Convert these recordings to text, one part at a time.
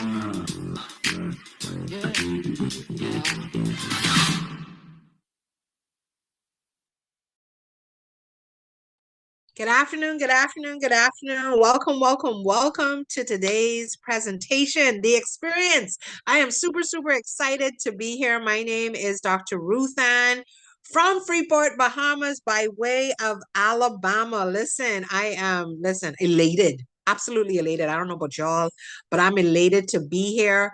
Good afternoon, good afternoon, good afternoon. Welcome, welcome, welcome to today's presentation, The Experience. I am super, super excited to be here. My name is Dr. Ruth Ann from Freeport, Bahamas, by way of Alabama. Listen, I am, elated, absolutely elated. I don't know about y'all, but I'm elated to be here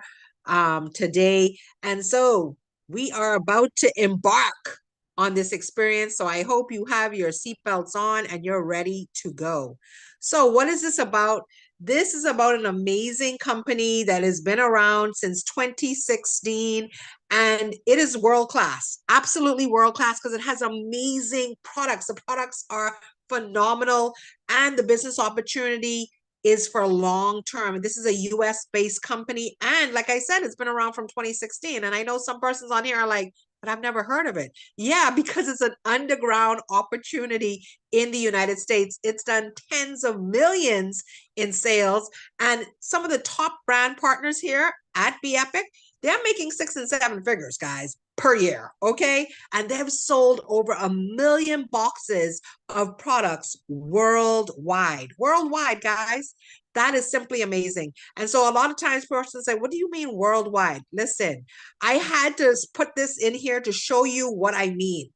today. And so we are about to embark on this experience. So I hope you have your seatbelts on and you're ready to go. So what is this about? This is about an amazing company that has been around since 2016, and it is world class, absolutely world class, because it has amazing products. The products are phenomenal, and the business opportunity is for long term. This is a US based company. And like I said, it's been around from 2016. And I know some persons on here are like, but I've never heard of it. Yeah, because it's an underground opportunity in the United States. It's done tens of millions in sales. And some of the top brand partners here at Be Epic, they're making 6 and 7 figures, guys, per year. Okay. And they've sold over 1 million boxes of products worldwide. Worldwide, guys. That is simply amazing. And so a lot of times persons say, what do you mean worldwide? Listen, I had to put this in here to show you what I mean.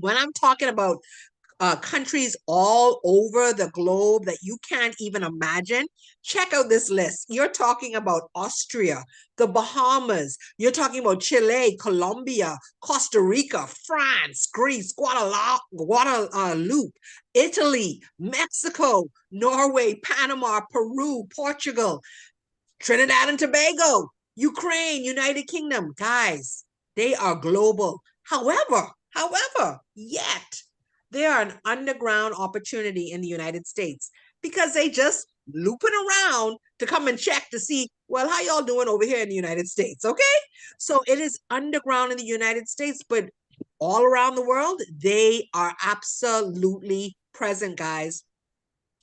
When I'm talking about countries all over the globe that you can't even imagine, check out this list. You're talking about Austria, the Bahamas, you're talking about Chile, Colombia, Costa Rica, France, Greece, Guadeloupe, Italy, Mexico, Norway, Panama, Peru, Portugal, Trinidad and Tobago, Ukraine, United Kingdom. Guys, they are global. However, yet they are an underground opportunity in the United States because they just looping around to come and check to see, well, how y'all doing over here in the United States, okay? So it is underground in the United States, but all around the world, they are absolutely present, guys.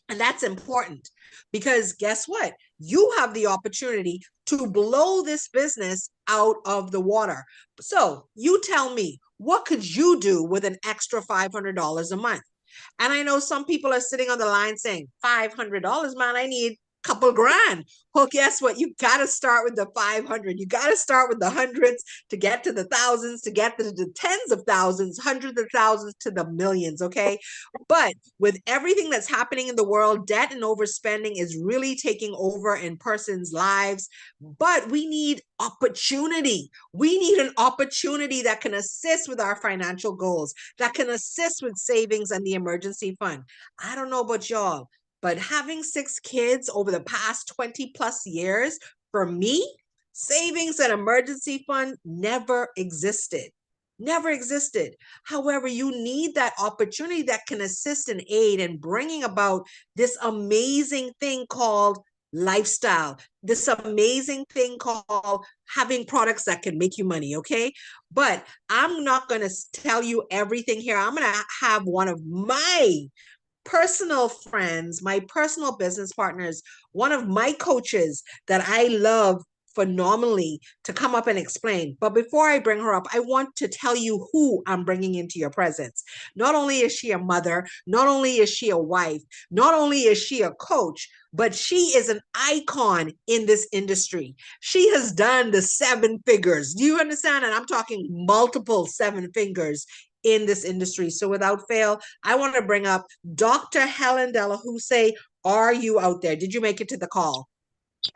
And that's important because guess what? You have the opportunity to blow this business out of the water. So you tell me, what could you do with an extra $500 a month? And I know some people are sitting on the line saying, $500, man, I need couple grand. Well, guess what? You got to start with the 500. You got to start with the hundreds to get to the thousands, to get to the tens of thousands, hundreds of thousands to the millions. Okay. But with everything that's happening in the world, debt and overspending is really taking over in persons' lives. But we need opportunity. We need an opportunity that can assist with our financial goals, that can assist with savings and the emergency fund. I don't know about y'all, but having 6 kids over the past 20 plus years, for me, savings and emergency fund never existed. Never existed. However, you need that opportunity that can assist and aid in bringing about this amazing thing called lifestyle, this amazing thing called having products that can make you money, okay? But I'm not going to tell you everything here. I'm going to have one of my personal friends, my personal business partners, one of my coaches that I love phenomenally to come up and explain. But before I bring her up, I want to tell you who I'm bringing into your presence. Not only is she a mother, not only is she a wife, not only is she a coach, but she is an icon in this industry. She has done the 7 figures. Do you understand? And I'm talking multiple 7 figures in this industry. So without fail, I want to bring up Dr. Helen Delahousse. Are you out there? Did you make it to the call?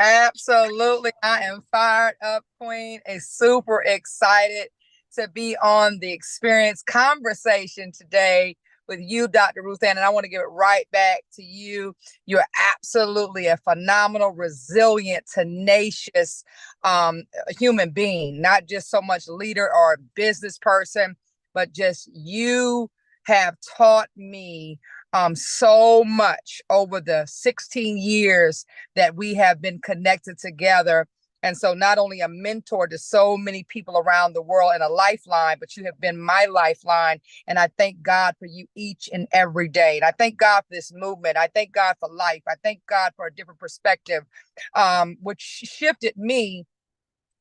Absolutely. I am fired up, Queen, and super excited to be on the experience conversation today with you, Dr. Ruth Ann. And I want to give it right back to you. You're absolutely a phenomenal, resilient, tenacious human being, not just so much leader or business person, but just you have taught me so much over the 16 years that we have been connected together And so not only a mentor to so many people around the world and a lifeline, but you have been my lifeline. And I thank God for you each and every day. And I thank God for this movement. I thank God for life. I thank God for a different perspective, which shifted me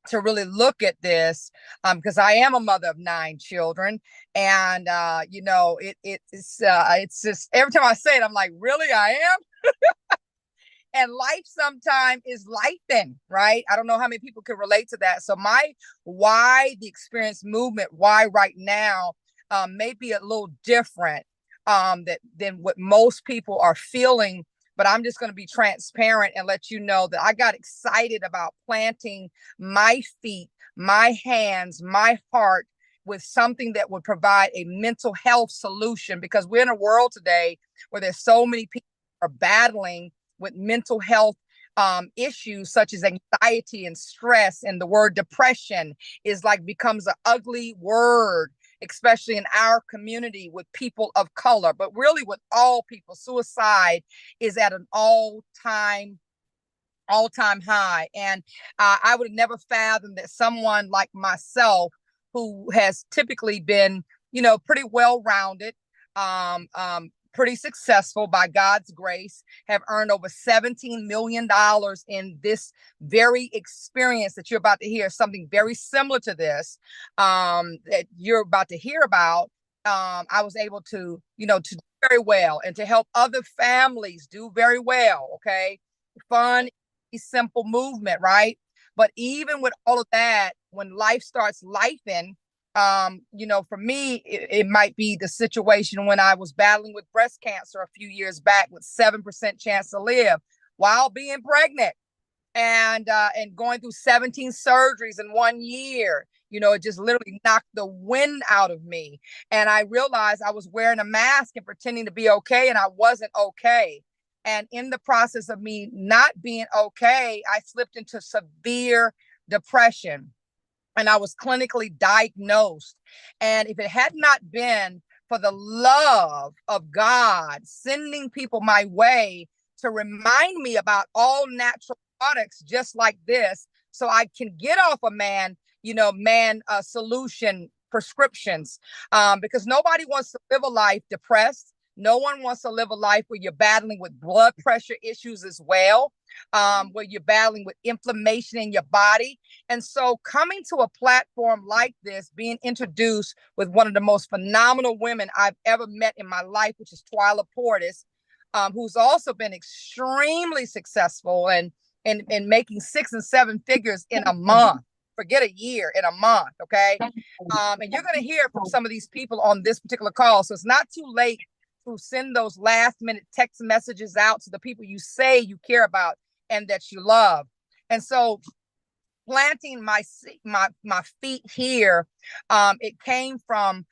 to really look at this, because I am a mother of 9 children, and it's just every time I say it, I'm like, really, I am. And life sometimes is lifing, right? I don't know how many people can relate to that. So my why the experience movement, why right now, may be a little different than what most people are feeling. But I'm just going to be transparent and let you know that I got excited about planting my feet, my hands, my heart with something that would provide a mental health solution, because we're in a world today where there's so many people are battling with mental health issues such as anxiety and stress, and the word depression is like becomes an ugly word, especially in our community with people of color, but really with all people. Suicide is at an all-time high. And I would have never fathomed that someone like myself, who has typically been, pretty well-rounded, pretty successful by God's grace, have earned over $17 million in this very experience that you're about to hear, something very similar to this, that you're about to hear about. I was able to, to do very well and to help other families do very well. Okay. Fun, simple movement, right? But even with all of that, when life starts lifing, for me, it might be the situation when I was battling with breast cancer a few years back with 7% chance to live while being pregnant, and going through 17 surgeries in 1 year. It just literally knocked the wind out of me. And I realized I was wearing a mask and pretending to be okay, and I wasn't okay. And in the process of me not being okay, I slipped into severe depression, and I was clinically diagnosed. And if it had not been for the love of God sending people my way to remind me about all natural products just like this, so I can get off a solution prescriptions, because nobody wants to live a life depressed. No one wants to live a life where you're battling with blood pressure issues as well, where you're battling with inflammation in your body. And so coming to a platform like this, being introduced with one of the most phenomenal women I've ever met in my life, which is Twyla Portis, who's also been extremely successful and making 6 and 7 figures in a month. Forget a year, in a month. Okay. And you're going to hear from some of these people on this particular call. So it's not too late to send those last minute text messages out to the people you say you care about and that you love. And so planting my feet here, it came from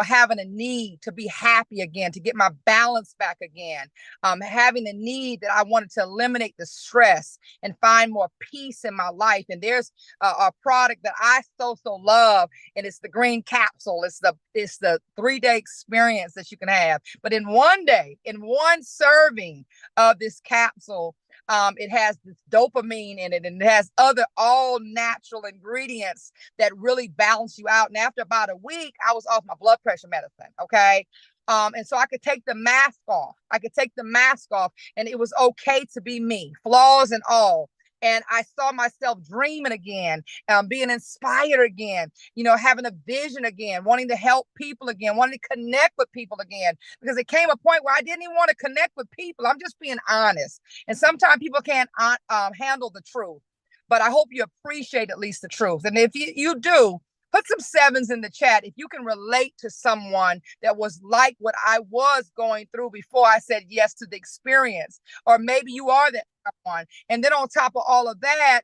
having a need to be happy again, to get my balance back again, having a need that I wanted to eliminate the stress and find more peace in my life. And there's a product that I so love, and it's the green capsule. It's the 3-day experience that you can have, but in one day, in one serving of this capsule, it has this dopamine in it, and it has other all natural ingredients that really balance you out. And after about a week, I was off my blood pressure medicine. Okay. And so I could take the mask off. And it was okay to be me, flaws and all. And I saw myself dreaming again, being inspired again, having a vision again, wanting to help people again, wanting to connect with people again, because it came a point where I didn't even want to connect with people. I'm just being honest. And sometimes people can't handle the truth, but I hope you appreciate at least the truth. And if you do, put some 7s in the chat if you can relate to someone that was like what I was going through before I said yes to the experience. Or maybe you are that someone. And then on top of all of that,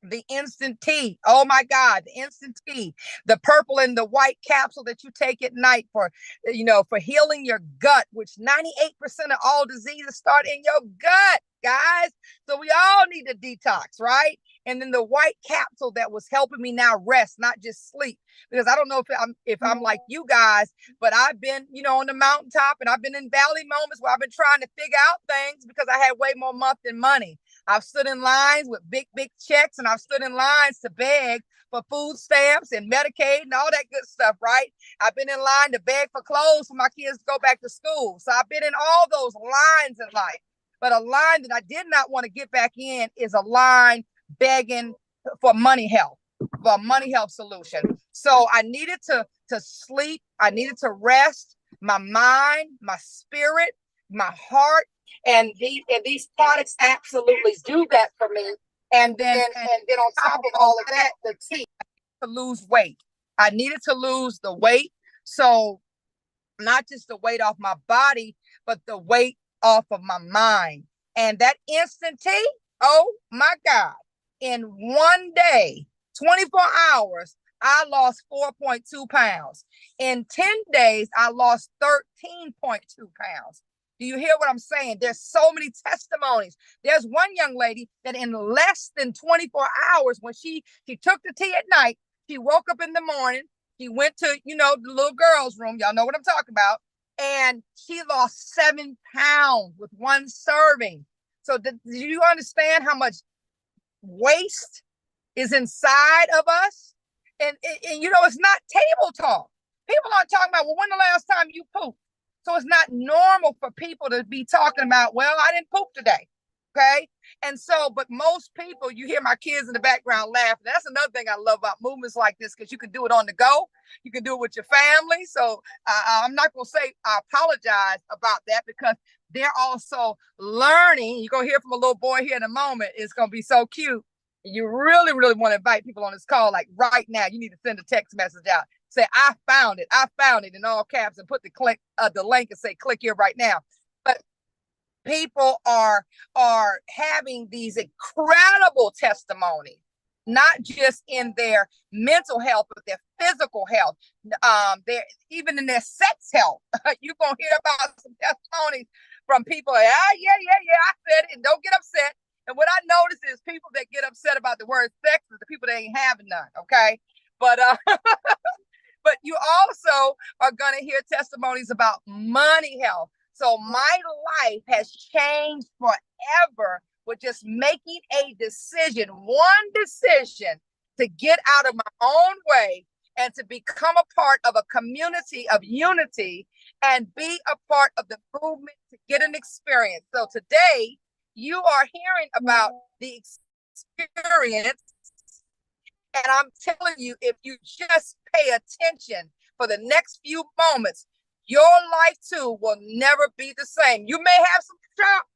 the instant tea. Oh my God, the instant tea, the purple and the white capsule that you take at night for healing your gut, which 98% of all diseases start in your gut, guys. So we all need to detox, right? And then the white capsule that was helping me now rest, not just sleep. Because I don't know if I'm like you guys, but I've been, on the mountaintop, and I've been in valley moments where I've been trying to figure out things because I had way more month than money. I've stood in lines with big checks, and I've stood in lines to beg for food stamps and Medicaid and all that good stuff, right? I've been in line to beg for clothes for my kids to go back to school. So I've been in all those lines in life. But a line that I did not want to get back in is a line begging for money help, for a money help solution. So I needed to sleep. I needed to rest my mind, my spirit, my heart. And these products absolutely do that for me. And then on top of all of that, the key to lose weight. I needed to lose the weight. So not just the weight off my body, but the weight off of my mind. And that instant tea, oh my God, in one day, 24 hours, I lost 4.2 pounds. In 10 days, I lost 13.2 pounds. Do you hear what I'm saying? There's so many testimonies. There's one young lady that in less than 24 hours, when she took the tea at night, she woke up in the morning, she went to, the little girl's room. Y'all know what I'm talking about. And she lost 7 pounds with one serving. So do you understand how much waste is inside of us? And it's not table talk. People aren't talking about, well, when the last time you pooped? So it's not normal for people to be talking about, well, I didn't poop today. Okay. And so, but most people, you hear my kids in the background laughing. That's another thing I love about movements like this, because you can do it on the go. You can do it with your family. So I'm not going to say I apologize about that, because they're also learning. You're going to hear from a little boy here in a moment. It's going to be so cute. You really, really want to invite people on this call. Like right now, you need to send a text message out. Say, I found it in all caps, and put the link and say, click here right now. But people are having these incredible testimonies, not just in their mental health, but their physical health, even in their sex health. You're going to hear about some testimonies from people. Yeah, I said it, and don't get upset. And what I notice is people that get upset about the word sex is the people that ain't having none, okay? But but you also are going to hear testimonies about money health. So my life has changed forever with just making a decision, one decision, to get out of my own way and to become a part of a community of unity and be a part of the movement to get an experience. So today, you are hearing about the experience. And I'm telling you, if you just pay attention for the next few moments, your life too will never be the same. You may have some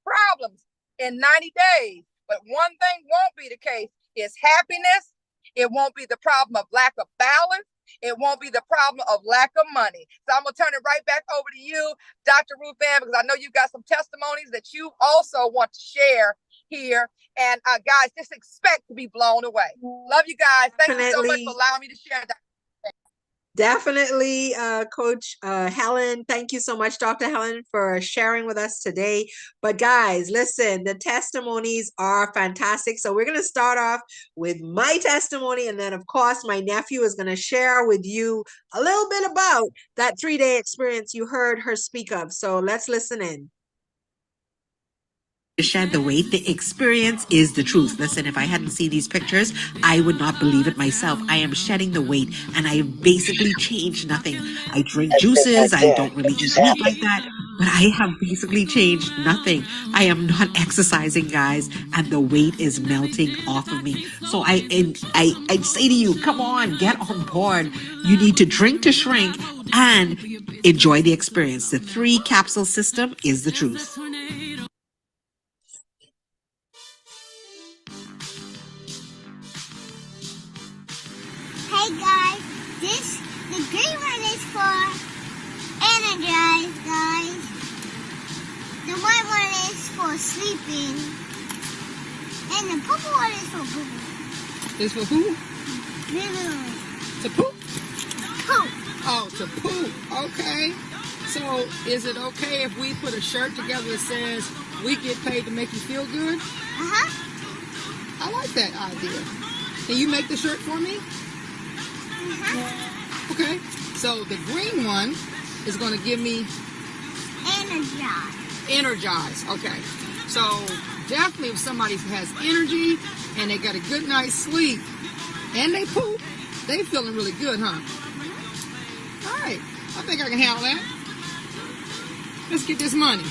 problems in 90 days, but one thing won't be the case is happiness. It won't be the problem of lack of balance. It won't be the problem of lack of money. So I'm going to turn it right back over to you, Dr. Ruth Ann, because I know you've got some testimonies that you also want to share here. And guys, just expect to be blown away. Love you guys. Thank you so much for allowing me to share that. Definitely, Coach Helen. Thank you so much, Dr. Helen, for sharing with us today. But guys, listen, the testimonies are fantastic. So we're going to start off with my testimony. And then, of course, my nephew is going to share with you a little bit about that 3-day experience you heard her speak of. So let's listen in. To shed the weight. The experience is the truth. Listen, if I hadn't seen these pictures, I would not believe it myself. I am shedding the weight, and I basically changed nothing. I drink juices. I don't really eat meat like that, but I have basically changed nothing. I am not exercising, guys, and the weight is melting off of me. So I say to you, come on, get on board. You need to drink to shrink and enjoy the experience. The 3 capsule system is the truth. Hey guys, the green one is for energize, guys. The white one is for sleeping. And the purple one is for pooping. Is for who? Little. To poop? Poop. Oh, to poop. Okay. So is it okay if we put a shirt together that says we get paid to make you feel good? Uh-huh. I like that idea. Can you make the shirt for me? Okay, so the green one is going to give me energize. Energize. Okay, so definitely if somebody has energy and they got a good night's sleep and they poop, they feeling really good, huh? All right, I think I can handle that. Let's get this money.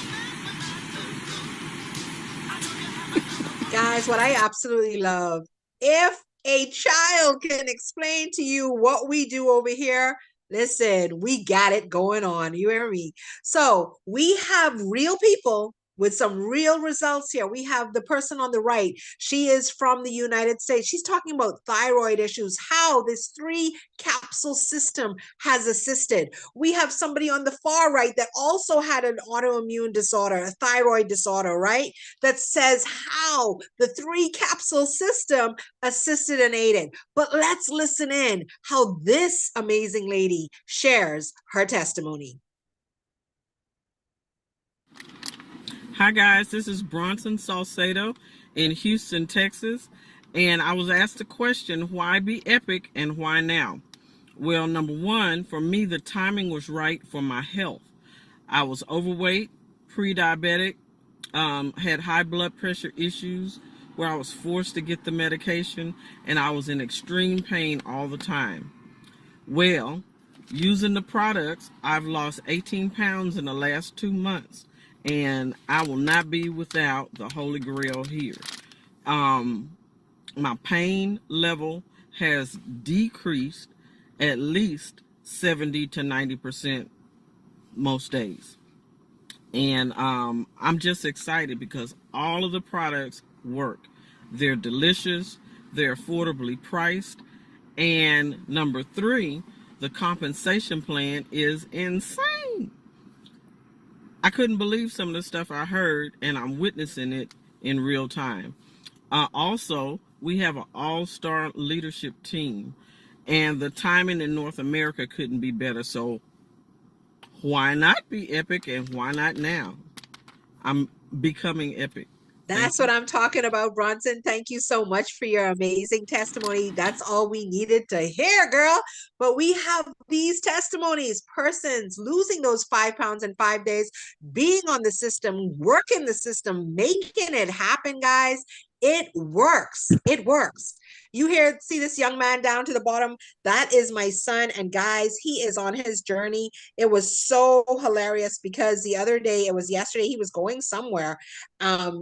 Guys, what I absolutely love, if a child can explain to you what we do over here, listen, we got it going on. You hear me? So we have real people with some real results here. We have the person on the right. She is from the United States. She's talking about thyroid issues, how this 3-capsule system has assisted. We have somebody on the far right that also had an autoimmune disorder, a thyroid disorder, right? That says how the 3-capsule system assisted and aided. But let's listen in how this amazing lady shares her testimony. Hi guys, this is Bronson Salcedo in Houston, Texas, and I was asked a question, why be epic and why now? Well, number one, for me the timing was right for my health. I was overweight, pre-diabetic, had high blood pressure issues where I was forced to get the medication, and I was in extreme pain all the time. Well, using the products, I've lost 18 pounds in the last 2 months. And I will not be without the Holy Grail here. My pain level has decreased at least 70 to 90% most days. And I'm just excited because all of the products work. They're delicious, they're affordably priced, and number 3, the compensation plan is insane. I couldn't believe some of the stuff I heard, and I'm witnessing it in real time. Also, we have an all-star leadership team, and the timing in North America couldn't be better. So why not be epic, and why not now? I'm becoming epic. That's what I'm talking about, Bronson. Thank you so much for your amazing testimony. That's all we needed to hear, girl. But we have these testimonies, persons losing those 5 pounds in 5 days, being on the system, working the system, making it happen, guys. It works. It works. You see this young man down to the bottom? That is my son. And guys, he is on his journey. It was so hilarious because the other day, it was yesterday, he was going somewhere.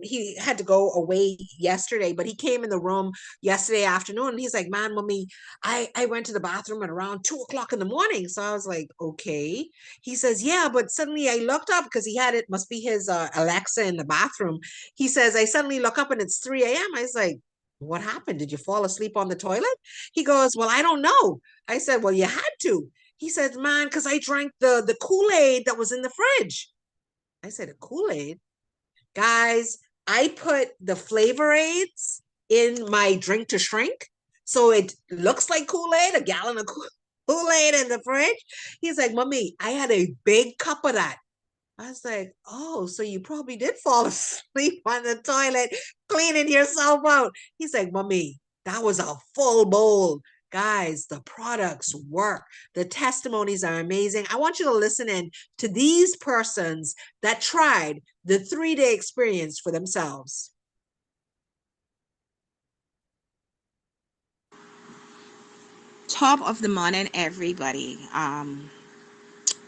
He had to go away yesterday, but he came in the room yesterday afternoon and he's like, man, mommy, I went to the bathroom at around 2 o'clock in the morning. So I was like, okay. He says, yeah, but suddenly I looked up because he had it, must be his Alexa in the bathroom. He says, I suddenly look up and it's 3 a.m. I was like, what happened? Did you fall asleep on the toilet? He goes, well, I don't know. I said, well, you had to. He said, man, because I drank the Kool-Aid that was in the fridge. I said, a Kool-Aid? Guys, I put the flavor aids in my drink to shrink. So it looks like Kool-Aid, a gallon of Kool-Aid in the fridge. He's like, mommy, I had a big cup of that. I was like, oh, so you probably did fall asleep on the toilet, cleaning yourself out. He's like, mommy, that was a full bowl. Guys, the products work. The testimonies are amazing. I want you to listen in to these persons that tried the 3-day experience for themselves. Top of the morning, everybody.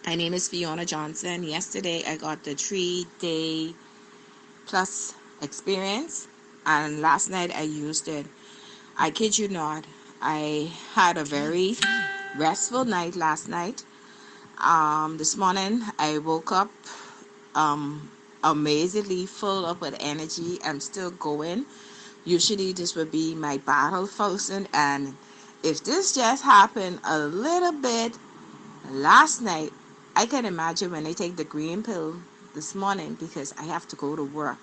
My name is Fiona Johnson. Yesterday, I got the 3-day plus experience, and last night I used it. I kid you not, I had a very restful night last night. This morning, I woke up amazingly full up with energy. I'm still going. Usually, this would be my battle focusing, and if this just happened a little bit last night, I can imagine when I take the green pill this morning because I have to go to work.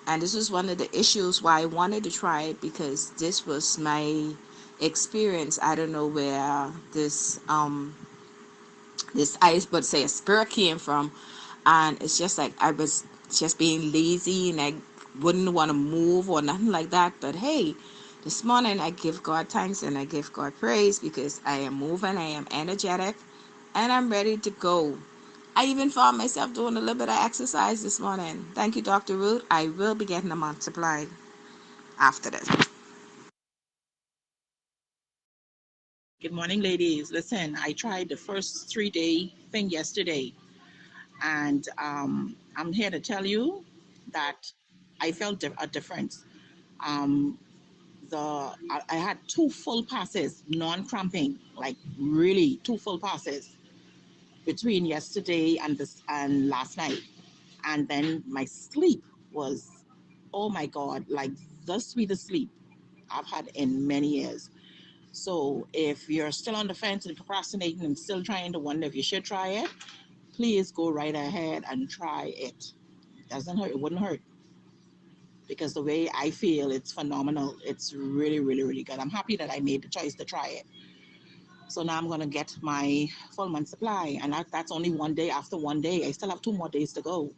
And this was one of the issues why I wanted to try it, because this was my experience. I don't know where this I would say a spirit came from, and it's just like I was just being lazy and I wouldn't want to move or nothing like that. But hey, this morning I give God thanks and I give God praise because I am moving, I am energetic, and I'm ready to go. I even found myself doing a little bit of exercise this morning. Thank you, Dr. Ruth. I will be getting them multiplied after this. Good morning, ladies. Listen, I tried the first 3 day thing yesterday, and I'm here to tell you that I felt a difference. Um, I had 2 full passes, non-cramping, like really 2 full passes between yesterday and this and last night, and then my sleep was, oh my God, like the sweetest sleep I've had in many years. So if you're still on the fence and procrastinating and still trying to wonder if you should try it, please go right ahead and try it. Doesn't hurt. It wouldn't hurt, because the way I feel, it's phenomenal. It's really, really, really good. I'm happy that I made the choice to try it. So now I'm going to get my full month supply, and that's only one day after one day. I still have 2 more days to go.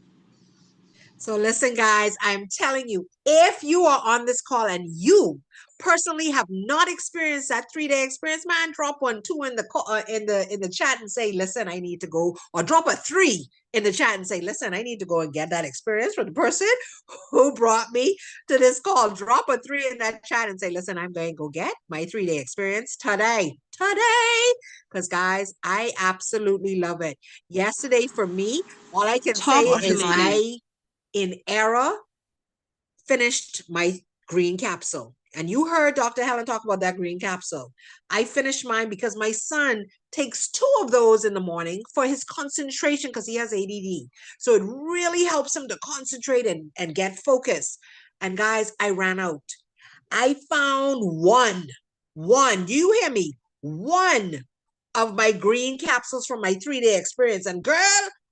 So listen, guys, I'm telling you, if you are on this call and you personally have not experienced that 3-day experience, man, drop 1, 2 in the chat and say, listen, I need to go, or drop a 3 in the chat and say, listen, I need to go and get that experience from the person who brought me to this call. Drop a 3 in that chat and say, listen, I'm going to go get my 3-day experience today. Because guys, I absolutely love it. Yesterday for me, all I can Talk say to is me. in error, finished my green capsule. And you heard Dr. Helen talk about that green capsule. I finished mine because my son takes 2 of those in the morning for his concentration, because he has ADD. So it really helps him to concentrate and get focused. And guys, I ran out. I found one, do you hear me? One of my green capsules from my 3-day experience. And girl,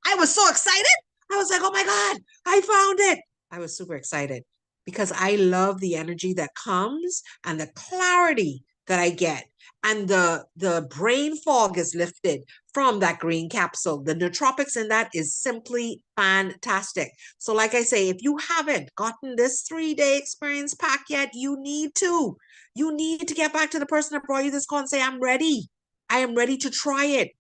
I was so excited. I was like, oh my God, I found it. I was super excited because I love the energy that comes and the clarity that I get. And the brain fog is lifted from that green capsule. The nootropics in that is simply fantastic. So like I say, if you haven't gotten this 3-day experience pack yet, you need to. You need to get back to the person that brought you this call and say, I'm ready. I am ready to try it.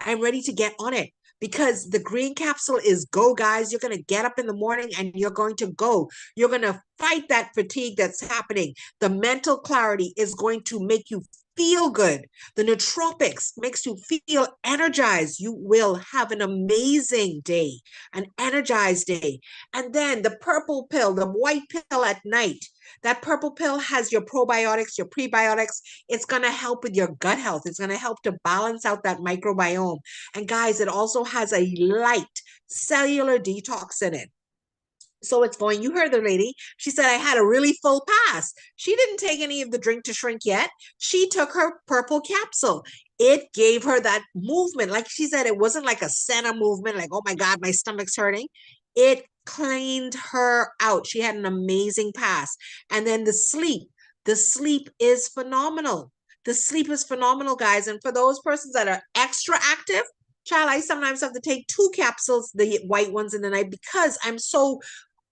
I'm ready to get on it, because the green capsule is go, guys. You're going to get up in the morning and you're going to go. You're going to fight that fatigue that's happening. The mental clarity is going to make you feel good. The nootropics makes you feel energized. You will have an amazing day, an energized day. And then the purple pill, the white pill at night, that purple pill has your probiotics, your prebiotics. It's going to help with your gut health. It's going to help to balance out that microbiome. And guys, it also has a light cellular detox in it. So it's going, you heard the lady, she said, I had a really full pass. She didn't take any of the drink to shrink yet. She took her purple capsule. It gave her that movement. Like she said, it wasn't like a center movement, like, oh my God, my stomach's hurting. It cleaned her out. She had an amazing pass. And then the sleep is phenomenal. The sleep is phenomenal, guys. And for those persons that are extra active, child, I sometimes have to take 2 capsules, the white ones in the night, because I'm so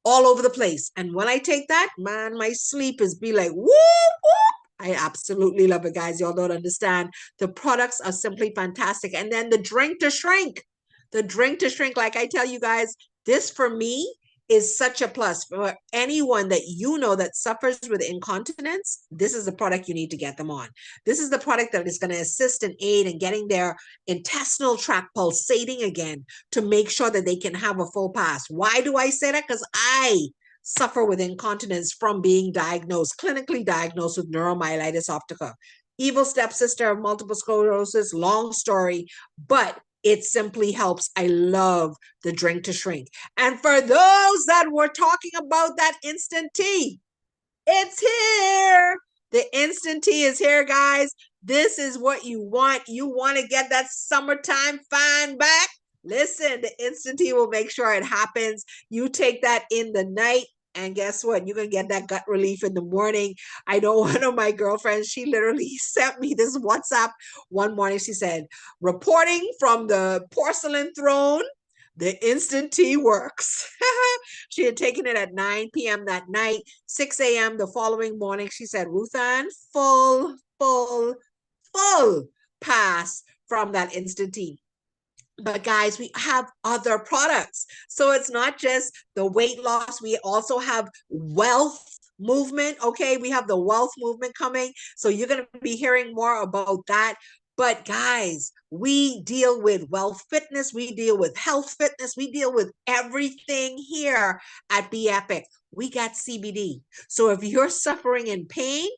all over the place. And when I take that, man, my sleep is be like, whoop, whoop. I absolutely love it, guys. Y'all don't understand. The products are simply fantastic. And then the drink to shrink. The drink to shrink, like I tell you guys, this for me is such a plus. For anyone that you know that suffers with incontinence, this is the product you need to get them on. This is the product that is going to assist and aid in getting their intestinal tract pulsating again, to make sure that they can have a full pass. Why do I say that? Because I suffer with incontinence from being diagnosed, clinically diagnosed with neuromyelitis optica. Evil stepsister of multiple sclerosis, long story, but it simply helps. I love the drink to shrink. And for those that were talking about that instant tea, it's here. The instant tea is here, guys. This is what you want. You want to get that summertime fine back? Listen, the instant tea will make sure it happens. You take that in the night, and guess what? You're going to get that gut relief in the morning. I know one of my girlfriends, she literally sent me this WhatsApp one morning. She said, reporting from the porcelain throne, the instant tea works. She had taken it at 9 p.m. that night, 6 a.m. the following morning. She said, Ruthann, full pass from that instant tea. But guys, we have other products. So it's not just the weight loss. We also have wealth movement. Okay. We have the wealth movement coming. So you're going to be hearing more about that. But guys, we deal with wealth fitness. We deal with health fitness. We deal with everything here at Be Epic. We got CBD. So if you're suffering in pain,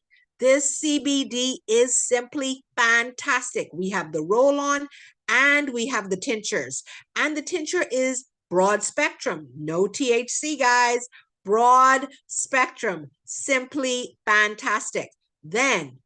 this CBD is simply fantastic. We have the roll on and we have the tinctures. And the tincture is broad spectrum, no THC, guys. Broad spectrum, simply fantastic. Then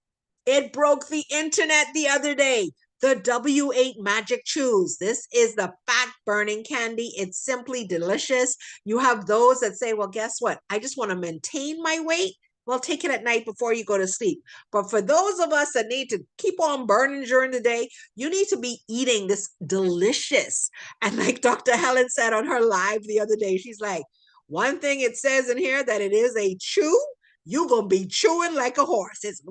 it broke the internet the other day. The W8 Magic Chews. This is the fat burning candy. It's simply delicious. You have those that say, well, guess what? I just want to maintain my weight. Well, take it at night before you go to sleep. But for those of us that need to keep on burning during the day, you need to be eating this delicious. And like Dr. Helen said on her live the other day, she's like, one thing it says in here that it is a chew, you're going to be chewing like a horse. It's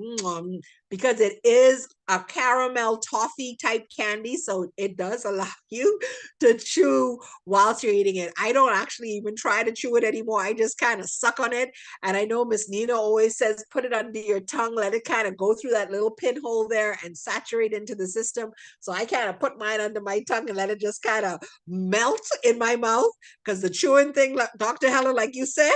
because it is a caramel toffee type candy. So it does allow you to chew whilst you're eating it. I don't actually even try to chew it anymore. I just kind of suck on it. And I know Miss Nina always says, put it under your tongue, let it kind of go through that little pinhole there and saturate into the system. So I kind of put mine under my tongue and let it just kind of melt in my mouth, because the chewing thing, like Dr. Helen, like you said,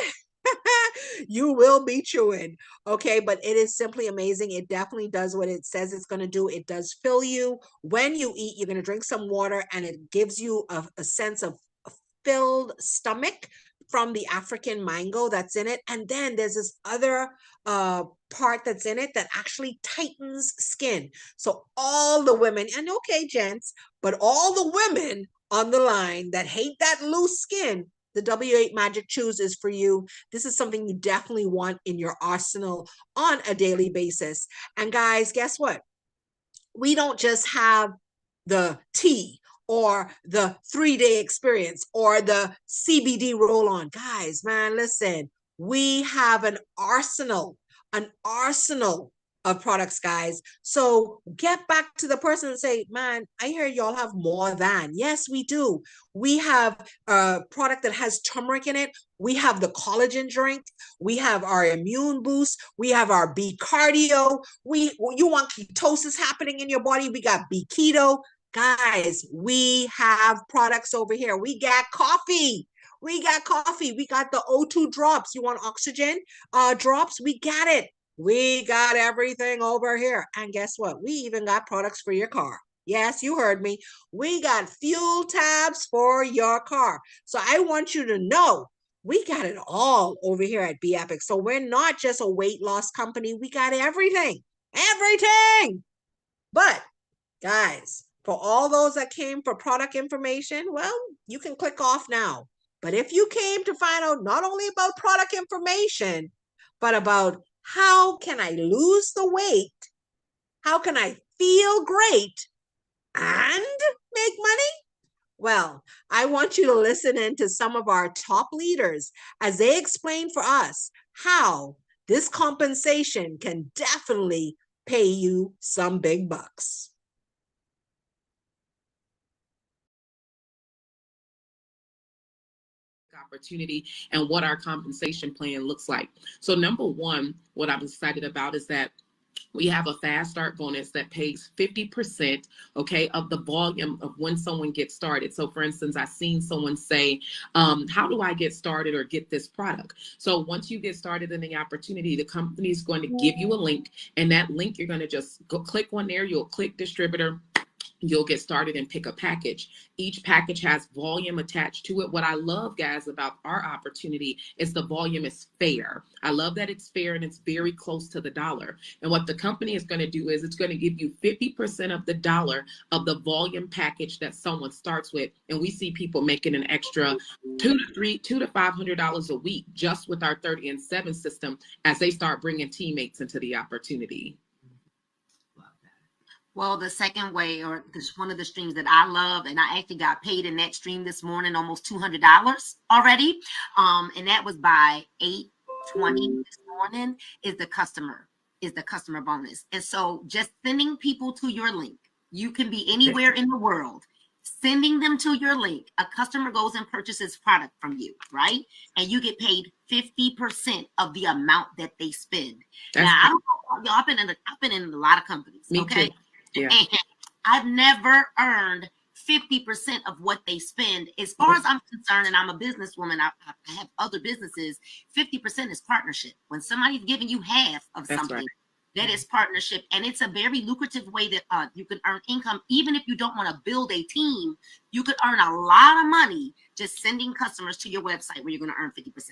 you will be chewing. Okay, but it is simply amazing. It definitely does what it says it's going to do. It does fill you. When you eat, you're going to drink some water, and it gives you a sense of a filled stomach from the African mango that's in it. And then there's this other part that's in it that actually tightens skin. So all the women, and okay, gents, but all the women on the line that hate that loose skin, the W8 Magic Chews is for you. This is something you definitely want in your arsenal on a daily basis. And guys, guess what? We don't just have the tea or the 3-day experience or the CBD roll on. Guys, man, listen, we have an arsenal of products, guys. So get back to the person and say, man, I hear y'all have more than. Yes, we do. We have a product that has turmeric in it. We have the collagen drink. We have our immune boost. We have our B cardio. You want ketosis happening in your body. We got B keto. Guys, we have products over here. We got coffee. We got coffee. We got the O2 drops. You want oxygen drops? We got it. We got everything over here. And guess what? We even got products for your car. Yes, you heard me. We got fuel tabs for your car. So I want you to know we got it all over here at Be Epic. So we're not just a weight loss company. We got everything. Everything. But guys, for all those that came for product information, well, you can click off now. But if you came to find out not only about product information, but about how can I lose the weight? How can I feel great and make money? Well, I want you to listen in to some of our top leaders as they explain for us how this compensation can definitely pay you some big bucks. Opportunity and what our compensation plan looks like. So number one, what I'm excited about is that we have a fast start bonus that pays 50%, okay, of the volume of when someone gets started. So for instance, I've seen someone say, how do I get started or get this product? So once you get started in the opportunity, the company is going to give you a link, and that link, you're going to just go click on there. You'll click distributor. You'll get started and pick a package. Each package has volume attached to it. What I love, guys, about our opportunity is the volume is fair. I love that it's fair and it's very close to the dollar. And what the company is going to do is it's going to give you 50% of the dollar of the volume package that someone starts with. And we see people making an extra $200 to $500 a week just with our 30 and 7 system as they start bringing teammates into the opportunity. Well, the second way, or this one of the streams that I love, and I actually got paid in that stream this morning, almost $200 already. And that was by 8:20 this morning, is the customer bonus. And so just sending people to your link, you can be anywhere in the world, sending them to your link. A customer goes and purchases product from you, right? And you get paid 50% of the amount that they spend. That's now, I don't know, y'all, I've been in a lot of companies. Me okay? too. Yeah. And I've never earned 50% of what they spend. As far as I'm concerned, and I'm a businesswoman, I have other businesses, 50% is partnership. When somebody's giving you half of That's something, right. that is partnership. And it's a very lucrative way that you can earn income. Even if you don't want to build a team, you could earn a lot of money just sending customers to your website where you're going to earn 50%.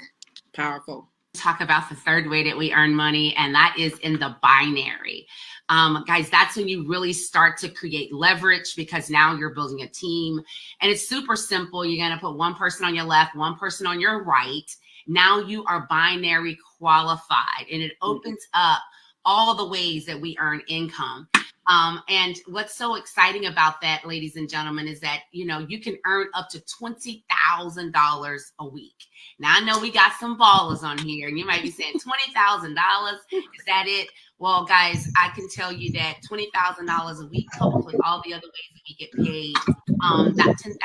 Powerful. Talk about the third way that we earn money, and that is in the binary. Guys, that's when you really start to create leverage, because now you're building a team, and it's super simple. You're going to put one person on your left, one person on your right. Now you are binary qualified, and it opens up all the ways that we earn income. And what's so exciting about that, ladies and gentlemen, is that, you know, you can earn up to $20,000 a week. Now, I know we got some ballers on here, and you might be saying $20,000, is that it? Well, guys, I can tell you that $20,000 a week, coupled with all the other ways that we get paid, that $10,000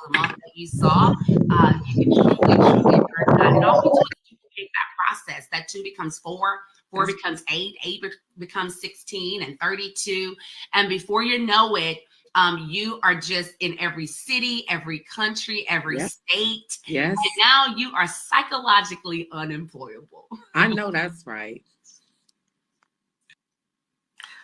a month that you saw, you can truly earn that. And all we do is duplicate that process. That 2 becomes 4. 4 becomes 8, 8 becomes 16 and 32. And before you know it, you are just in every city, every country, every state. Yes. And now you are psychologically unemployable. I know that's right.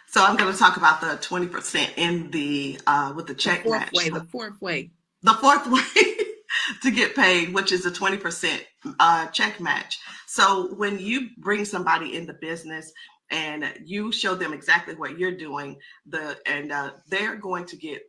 So I'm going to talk about the 20% in the with the check match. The fourth way. The fourth way to get paid, which is a 20% check match. So when you bring somebody in the business and you show them exactly what you're doing, they're going to get,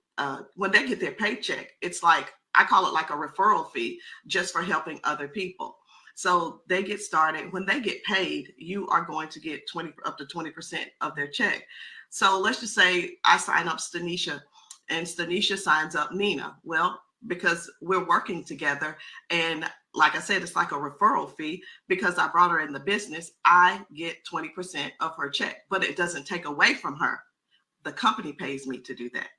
when they get their paycheck, it's like, I call it like a referral fee just for helping other people. So they get started. When they get paid, you are going to get up to 20% of their check. So let's just say I sign up Stanisha and Stanisha signs up Nina. Well, because we're working together, and like I said, it's like a referral fee. Because I brought her in the business, I get 20% of her check, but it doesn't take away from her. The company pays me to do that.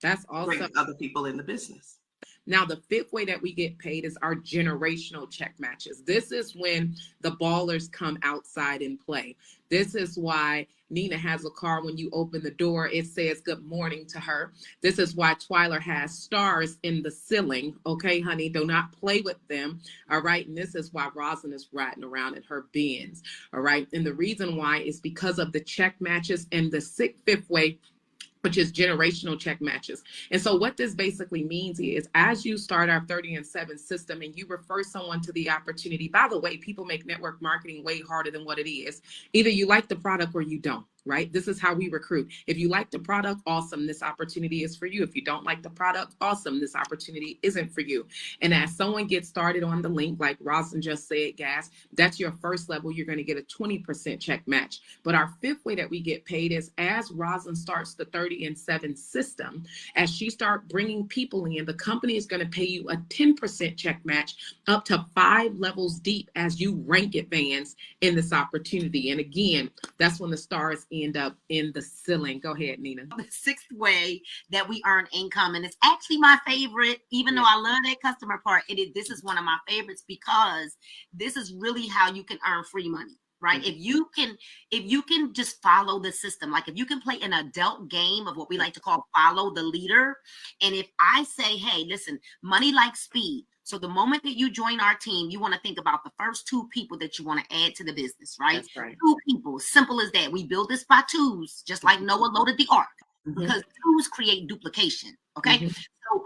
That's awesome. Bring other people in the business. Now, the fifth way that we get paid is our generational check matches. This is when the ballers come outside and play. This is why Nina has a car. When you open the door, it says good morning to her. This is why Twyla has stars in the ceiling. Okay, honey, do not play with them. All right. And this is why Rosin is riding around in her Benz. All right. And the reason why is because of the check matches. And the fifth way, which is generational check matches. And so what this basically means is, as you start our 30 and 7 system and you refer someone to the opportunity, by the way, people make network marketing way harder than what it is. Either you like the product or you don't, right? This is how we recruit. If you like the product, awesome, this opportunity is for you. If you don't like the product, awesome, this opportunity isn't for you. And as someone gets started on the link, like Rosin just said, guys, that's your first level. You're going to get a 20% check match. But our fifth way that we get paid is, as Rosin starts the 30 and 7 system, as she starts bringing people in, the company is going to pay you a 10% check match up to 5 levels deep as you rank advance in this opportunity. And again, that's when the stars end up in the ceiling. Go ahead, Nina. The sixth way that we earn income, and it's actually my favorite, even though I love that customer part, this is one of my favorites, because this is really how you can earn free money. Right? If you can just follow the system, like if you can play an adult game of what we like to call follow the leader. And if I say, hey, listen, money likes speed. So the moment that you join our team, you want to think about the first 2 people that you want to add to the business, right? That's right. 2 people, simple as that. We build this by 2s, just like Noah loaded the ark, because 2s create duplication. Okay. So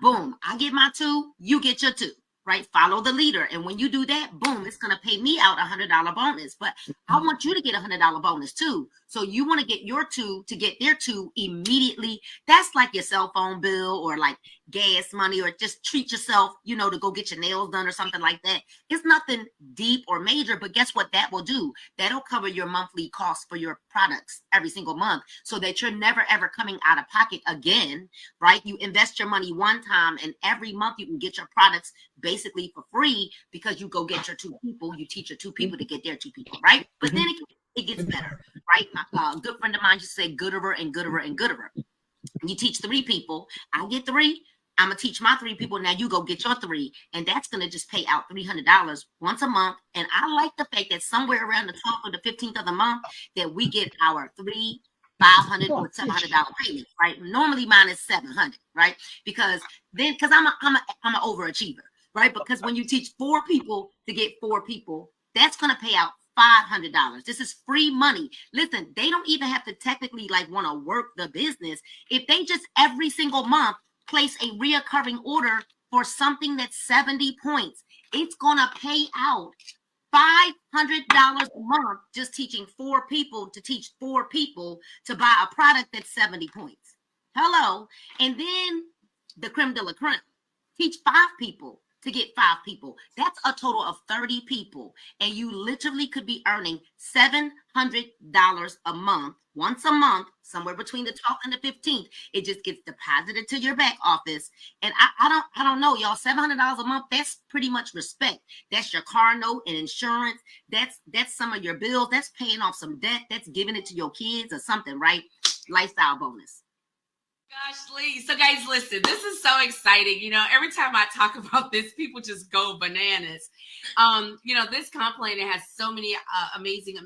boom, I get my 2, you get your 2. Right? Follow the leader. And when you do that, boom, it's going to pay me out $100 bonus. But I want you to get $100 bonus too. So you want to get your 2 to get their 2 immediately. That's like your cell phone bill or like gas money, or just treat yourself, to go get your nails done or something like that. It's nothing deep or major, but guess what that will do? That'll cover your monthly costs for your products every single month, so that you're never, ever coming out of pocket again, right? You invest your money one time, and every month you can get your products basically for free, because you go get your 2 people, you teach your 2 people to get their 2 people, right? But then it gets better, right? A good friend of mine used to say gooderer and gooderer and gooderer. You teach 3 people, I get 3. I'm gonna teach my 3 people. Now you go get your 3, and that's gonna just pay out $300 once a month. And I like the fact that somewhere around the 12th or the 15th of the month that we get our 3 $500 or $700 payments, right? Normally mine is $700, right? Because I'm an overachiever, right? Because when you teach 4 people to get 4 people, that's gonna pay out $500. This is free money. Listen, they don't even have to technically like want to work the business. If they just every single month place a reoccurring order for something that's 70 points, it's gonna pay out $500 a month just teaching 4 people to teach 4 people to buy a product that's 70 points. Hello. And then the creme de la creme, teach 5 people to get 5 people. That's a total of 30 people. And you literally could be earning $700 a month, once a month, somewhere between the 12th and the 15th. It just gets deposited to your back office. And I don't know, y'all, $700 a month, that's pretty much respect. That's your car note and insurance. That's some of your bills. That's paying off some debt. That's giving it to your kids or something, right? Lifestyle bonus. Gosh, Lee. So guys, listen, this is so exciting. You know, every time I talk about this, people just go bananas. You know, this comp plan, it has so many amazing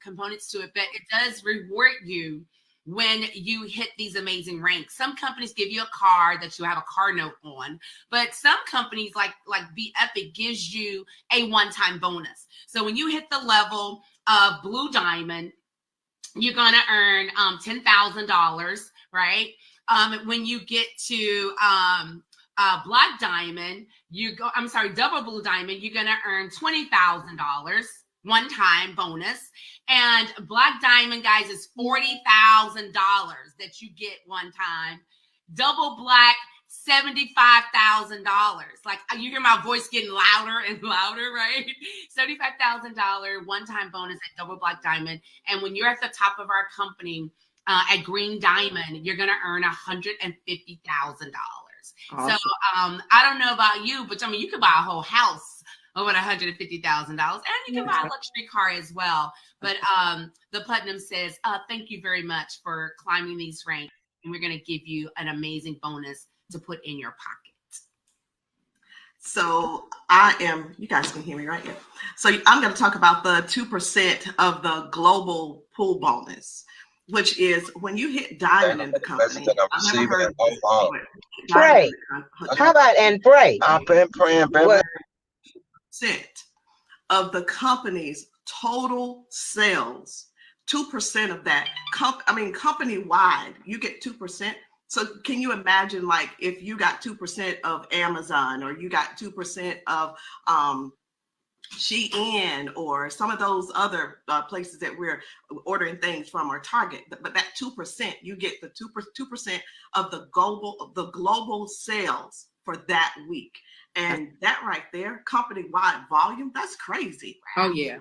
components to it, but it does reward you when you hit these amazing ranks. Some companies give you a card that you have a car note on, but some companies like Be Epic gives you a one-time bonus. So when you hit the level of Blue Diamond, you're going to earn $10,000, right? When you get to Black Diamond, Double Blue Diamond, you're going to earn $20,000 one-time bonus. And Black Diamond, guys, is $40,000 that you get one time. Double Black, $75,000. Like, you hear my voice getting louder and louder, right? $75,000 one-time bonus at Double Black Diamond. And when you're at the top of our company, at Green Diamond, you're going to earn $150,000. Awesome. So I don't know about you, but I mean, you could buy a whole house over $150,000, and you can buy a luxury car as well. But the Platinum says, thank you very much for climbing these ranks, and we're going to give you an amazing bonus to put in your pocket. So you guys can hear me, right? Yeah. So I'm going to talk about the 2% of the global pool bonus, which is when you hit diamond in the company. Pray. How about and pray? I've been praying, baby. Percent of the company's total sales, 2% of that, company-wide, you get 2%. So can you imagine, like, if you got 2% of Amazon, or you got 2% of Shein, or some of those other places that we're ordering things from, or Target, but that 2%, you get the 2% of the global sales for that week. And that right there, company-wide volume, that's crazy. Oh yeah.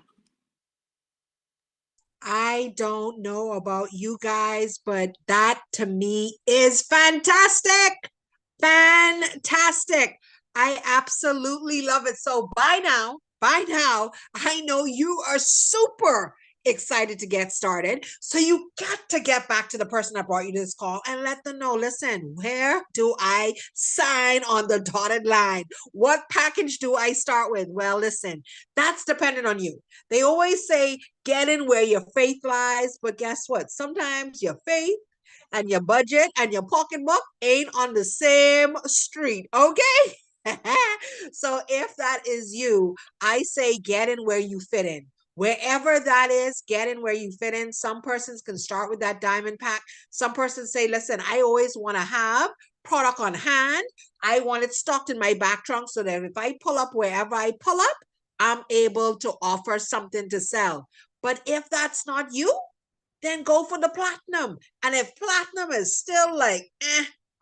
I don't know about you guys, but that to me is fantastic. Fantastic. I absolutely love it. So by now, I know you are super excited to get started. So you got to get back to the person that brought you to this call and let them know, listen, where do I sign on the dotted line? What package do I start with? Well, listen, that's dependent on you. They always say, get in where your faith lies. But guess what? Sometimes your faith and your budget and your pocketbook ain't on the same street. Okay. So if that is you, I say get in where you fit in. Wherever that is, get in where you fit in. Some persons can start with that diamond pack. Some persons say, listen, I always want to have product on hand. I want it stocked in my back trunk so that if I pull up wherever I pull up, I'm able to offer something to sell. But if that's not you, then go for the platinum. And if platinum is still like,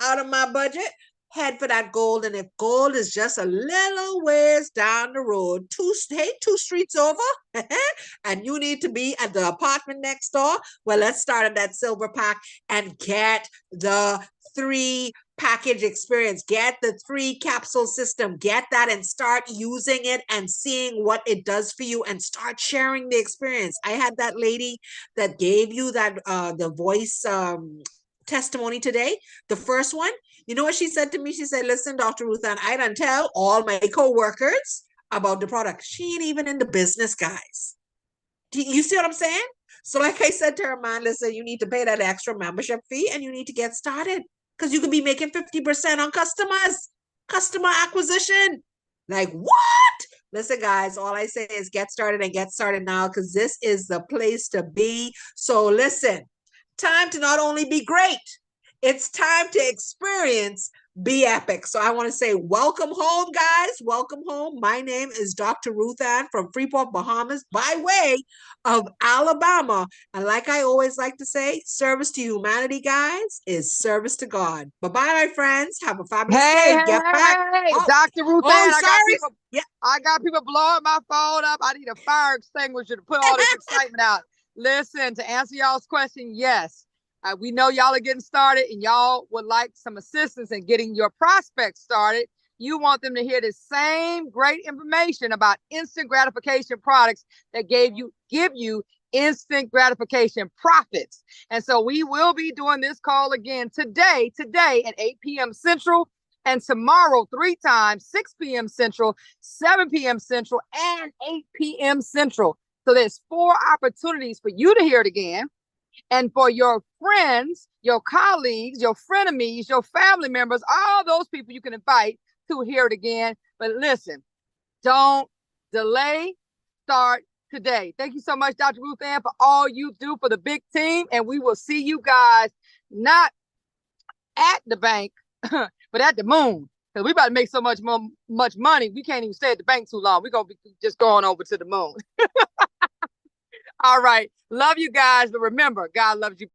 out of my budget, head for that gold. And if gold is just a little ways down the road, two streets over, and you need to be at the apartment next door, well, let's start at that silver pack and get the 3 package experience. Get the 3 capsule system. Get that and start using it and seeing what it does for you, and start sharing the experience. I had that lady that gave you that the voice testimony today. The first one, you know what she said to me? She said, listen, Dr. Ruth Ann, I done tell all my co-workers about the product. She ain't even in the business, guys. Do you see what I'm saying? So like I said to her, man, listen, you need to pay that extra membership fee and you need to get started because you could be making 50% on customer acquisition. Like what? Listen, guys, all I say is get started and get started now because this is the place to be. So listen, time to not only be great, it's time to experience Be Epic. So I want to say welcome home, guys. Welcome home. My name is Dr. Ruth Ann from Freeport, Bahamas, by way of Alabama. And like I always like to say, service to humanity, guys, is service to God. Bye-bye, my friends. Have a fabulous day. Get back. Oh, Dr. Ruth Ann, sorry. I got people blowing my phone up. I need a fire extinguisher to put all this excitement out. Listen, to answer y'all's question, yes. We know y'all are getting started and y'all would like some assistance in getting your prospects started. You want them to hear the same great information about instant gratification products that give you instant gratification profits. And so we will be doing this call again today at 8 p.m. Central, and tomorrow 3 times, 6 p.m. Central, 7 p.m. Central, and 8 p.m. Central. So there's 4 opportunities for you to hear it again. And for your friends, your colleagues, your frenemies, your family members, all those people you can invite to hear it again. But listen, don't delay, start today. Thank you so much, Dr. Ruth Ann, for all you do for the big team. And we will see you guys not at the bank, but at the moon. Because we about to make so much money, we can't even stay at the bank too long. We're going to be just going over to the moon. All right. Love you guys. But remember, God loves you.